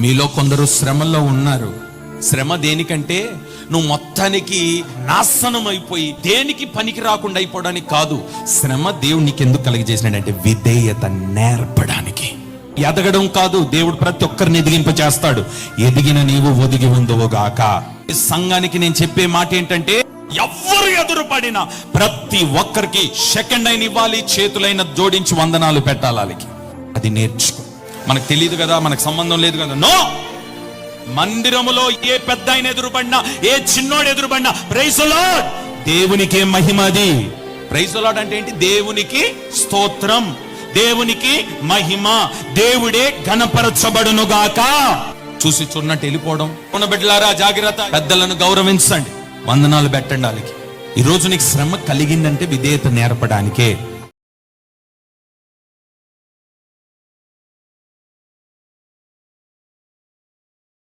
మీలో కొందరు శ్రమల్లో ఉన్నారు. శ్రమ దేనికంటే నువ్వు మొత్తానికి నాశనం అయిపోయి దేనికి పనికి రాకుండా అయిపోవడానికి కాదు. శ్రమ దేవుడు నీకు ఎందుకు కలిగజేసినాడంటే విధేయత నేర్పడానికి. ఎదగడం కాదు, దేవుడు ప్రతి ఒక్కరిని ఎదిగింపచేస్తాడు. ఎదిగిన నీవు ఒదిగి ఉందవుగాక. సంఘానికి నేను చెప్పే మాట ఏంటంటే, ఎవ్వరు ఎదురుపడినా ప్రతి ఒక్కరికి సెకండ్ అయిన ఇవ్వాలి, చేతులైన జోడించి వందనాలు పెట్టాలి. అది నేర్చుకో. మనకు తెలియదు కదా, మనకు సంబంధం లేదు కదా. నో, మందిరములో ఏ పెద్ద ఆయన ఎదురుపడినా, ఏ చిన్నోడు ఎదురుపడినా ప్రైజ్ ది లార్డ్, దేవునికే మహిమ. అది ప్రైజ్ ది లార్డ్ అంటే ఏంటి? దేవునికి స్తోత్రం, దేవునికి మహిమ, దేవుడే ఘనపరచబడునుగాక. చూసి చూన్నట్టు వెళ్ళిపోవడం. ఉన్న బిడ్డలారా జాగ్రత్త, పెద్దలను గౌరవించండి, వందనాలు పెట్టండి వాళ్ళకి. ఈ రోజు నీకు శ్రమ కలిగిందంటే విధేయత నేర్పడానికే.